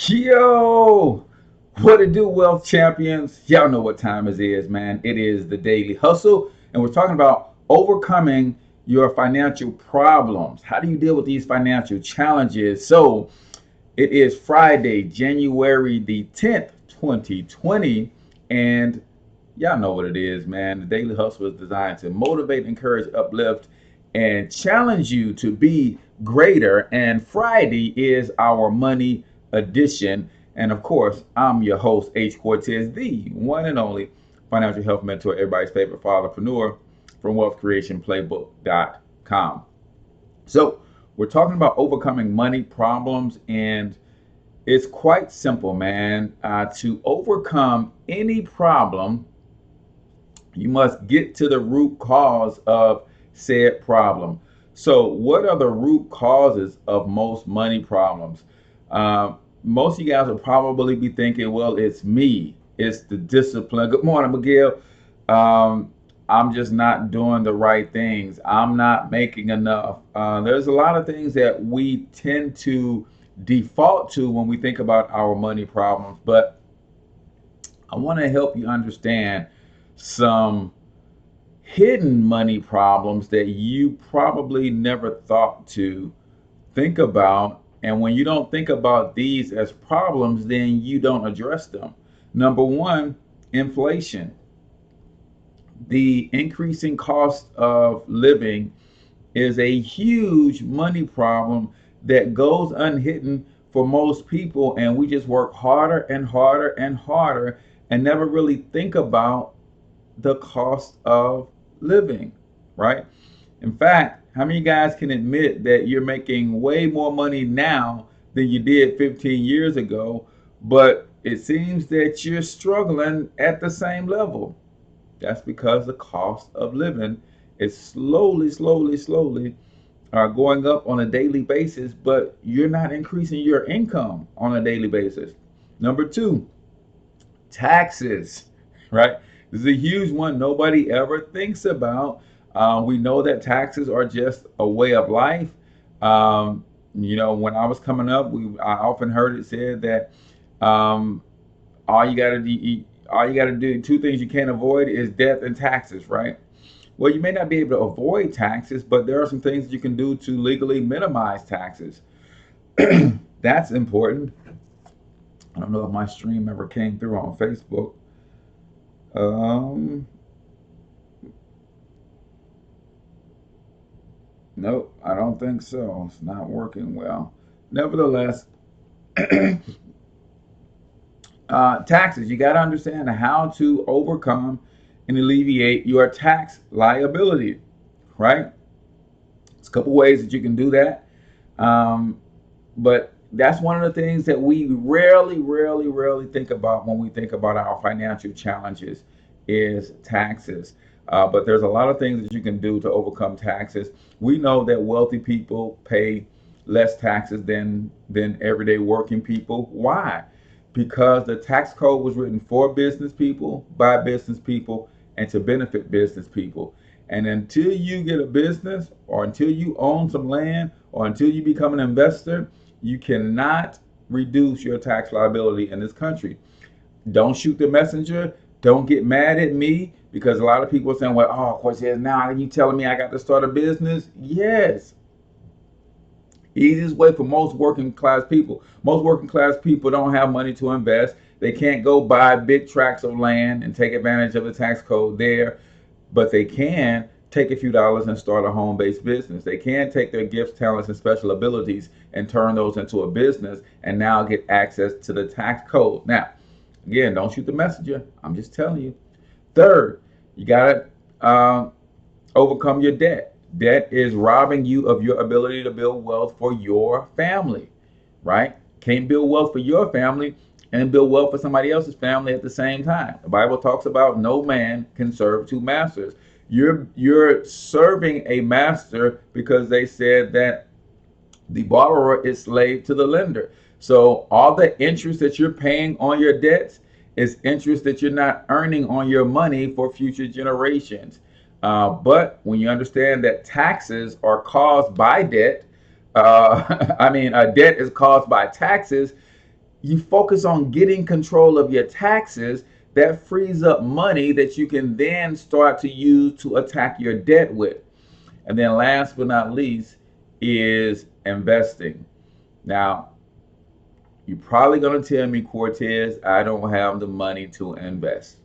Yo, what it do, wealth champions? Y'all know what time it is, man. It is the daily hustle, and we're talking about overcoming your financial problems. How do you deal with these financial challenges? So, it is Friday, January the 10th, 2020, and y'all know what it is, man. The daily hustle is designed to motivate, encourage, uplift, and challenge you to be greater. And Friday is our money edition. And of course, I'm your host, H Cortez, the one and only financial health mentor, everybody's favorite fatherpreneur from wealthcreationplaybook.com. So, we're talking about overcoming money problems, and it's quite simple, man. To overcome any problem, you must get to the root cause of said problem. So, what are the root causes of most money problems? Most of you guys will probably be thinking, well, it's me, it's the discipline. Good morning, Miguel. I'm just not doing the right things, I'm not making enough. There's a lot of things that we tend to default to when we think about our money problems, but I want to help you understand some hidden money problems that you probably never thought to think about. And when you don't think about these as problems, then you don't address them. Number one, inflation. The increasing cost of living is a huge money problem that goes unhidden for most people, and we just work harder and harder and harder and never really think about the cost of living, right? In fact, how many guys can admit that you're making way more money now than you did 15 years ago, but it seems that you're struggling at the same level? That's because the cost of living is slowly going up on a daily basis, but you're not increasing your income on a daily basis. Number two, taxes, right? This is a huge one nobody ever thinks about. We know that taxes are just a way of life. When I was coming up, I often heard it said that um, all you got to do, two things you can't avoid is death and taxes, right? Well, you may not be able to avoid taxes, but there are some things that you can do to legally minimize taxes. That's important. I don't know if my stream ever came through on Facebook. Um, nope, I don't think so. It's not working well. Nevertheless, taxes. You got to understand how to overcome and alleviate your tax liability, right? There's a couple ways that you can do that. But that's one of the things that we rarely think about when we think about our financial challenges is taxes. But there's a lot of things that you can do to overcome taxes. We know that wealthy people pay less taxes than everyday working people. Why? Because the tax code was written for business people, by business people, and to benefit business people. And until you get a business, or until you own some land, or until you become an investor, you cannot reduce your tax liability in this country. Don't shoot the messenger. Don't get mad at me, because a lot of people are saying, well, oh, of course, yes, now are you telling me I got to start a business? Yes. Easiest way for most working class people. Most working class people don't have money to invest. They can't go buy big tracts of land and take advantage of the tax code there, but they can take a few dollars and start a home-based business. They can take their gifts, talents, and special abilities and turn those into a business and now get access to the tax code. Now, again, don't shoot the messenger. I'm just telling you. Third, you got to overcome your debt. Debt is robbing you of your ability to build wealth for your family, right? Can't build wealth for your family and build wealth for somebody else's family at the same time. The Bible talks about no man can serve two masters. You're serving a master because they said that the borrower is slave to the lender. So all the interest that you're paying on your debts is interest that you're not earning on your money for future generations. But when you understand that taxes are caused by debt, debt is caused by taxes, you focus on getting control of your taxes. That frees up money that you can then start to use to attack your debt with. And then last but not least is investing. Now, you're probably going to tell me, Cortez, I don't have the money to invest.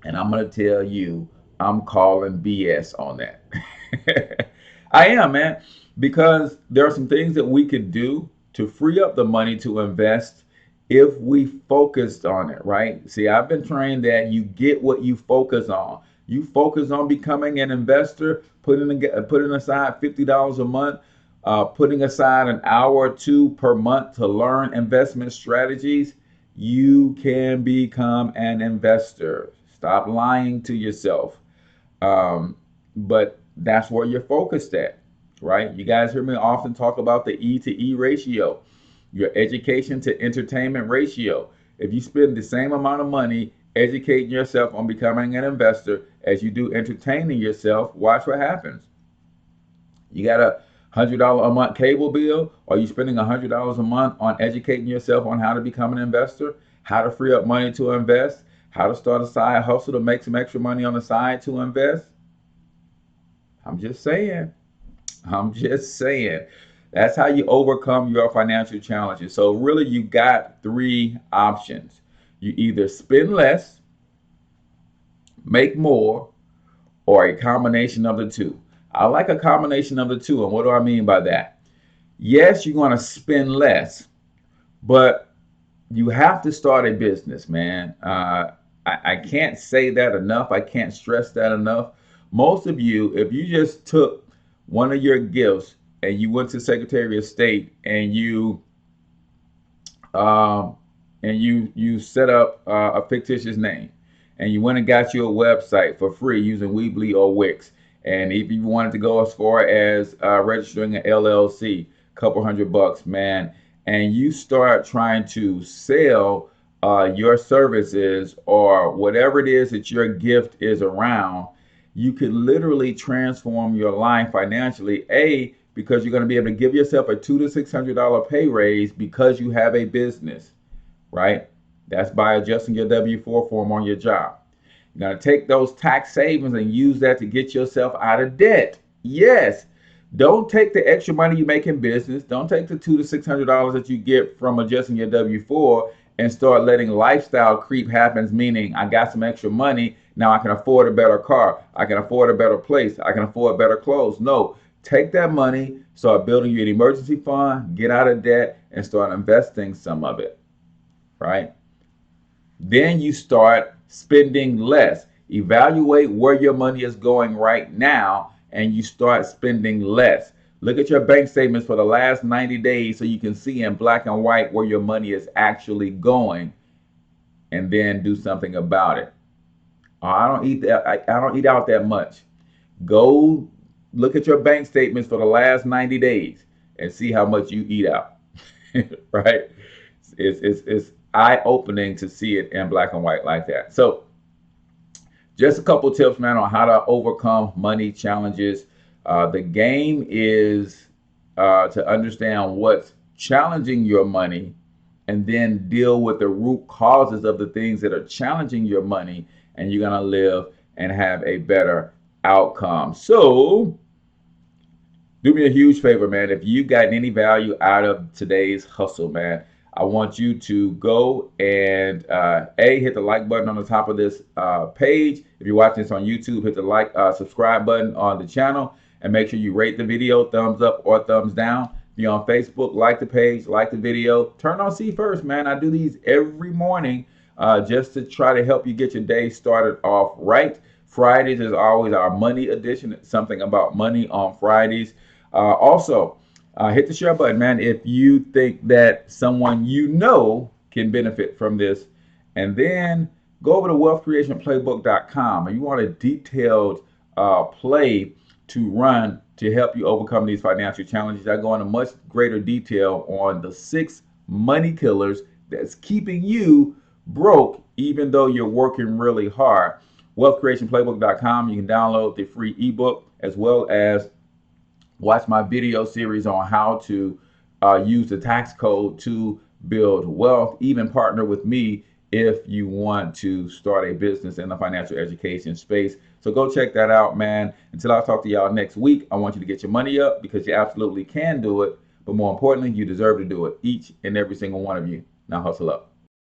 And I'm going to tell you, I'm calling BS on that. I am, man, because there are some things that we could do to free up the money to invest if we focused on it, right? See, I've been trained that you get what you focus on. You focus on becoming an investor, putting aside $50 a month, putting aside an hour or two per month to learn investment strategies. You can become an investor. Stop lying to yourself. But that's where you're focused at, right? You guys hear me often talk about the E to E ratio, your education to entertainment ratio. If you spend the same amount of money educating yourself on becoming an investor as you do entertaining yourself, watch what happens. You got a $100 a month cable bill, or you spending $100 a month on educating yourself on how to become an investor, how to free up money to invest, how to start a side hustle to make some extra money on the side to invest. I'm just saying. I'm just saying. That's how you overcome your financial challenges. So really, you got three options. You either spend less, make more, or a combination of the two. I like a combination of the two. And what do I mean by that? Yes, you're going to spend less, but you have to start a business, man. I can't say that enough. I can't stress that enough. Most of you, if you just took one of your gifts and you went to Secretary of State and um, you set up a fictitious name, and you went and got you a website for free using Weebly or Wix, and if you wanted to go as far as registering an LLC, couple $100, man, and you start trying to sell your services or whatever it is that your gift is around, you could literally transform your life financially. Because you're going to be able to give yourself a $200 to $600 pay raise because you have a business, right? That's by adjusting your W-4 form on your job. You're going to take those tax savings and use that to get yourself out of debt. Yes. Don't take the extra money you make in business. Don't take the $200 to $600 that you get from adjusting your W-4 and start letting lifestyle creep happen, meaning I got some extra money. Now I can afford a better car. I can afford a better place. I can afford better clothes. No, take that money, start building you an emergency fund, get out of debt, and start investing some of it, right? Then you start spending less. Evaluate where your money is going right now, and you start spending less. Look at your bank statements for the last 90 days so you can see in black and white where your money is actually going, and then do something about it. I don't eat that. I don't eat out that much. Go look at your bank statements for the last 90 days and see how much you eat out. Right? It's eye-opening to see it in black and white like that. So just a couple tips, man, on how to overcome money challenges. The game is to understand what's challenging your money and then deal with the root causes of the things that are challenging your money, and you're going to live and have a better outcome. So do me a huge favor, man. If you got any value out of today's hustle, man, I want you to go and hit the like button on the top of this page. If you're watching this on YouTube, hit the like, subscribe button on the channel, and make sure you rate the video, thumbs up or thumbs down. If you're on Facebook, like the page, like the video. Turn on See First, man. I do these every morning just to try to help you get your day started off right. Fridays is always our money edition. It's something about money on Fridays. Also, hit the share button, man, if you think that someone you know can benefit from this. And then go over to wealthcreationplaybook.com, and you want a detailed play to run to help you overcome these financial challenges. I go into much greater detail on the 6 money killers that's keeping you broke even though you're working really hard. Wealthcreationplaybook.com. You can download the free ebook as well as watch my video series on how to use the tax code to build wealth. Even partner with me if you want to start a business in the financial education space. So go check that out, man. Until I talk to y'all next week, I want you to get your money up because you absolutely can do it. But more importantly, you deserve to do it, each and every single one of you. Now hustle up.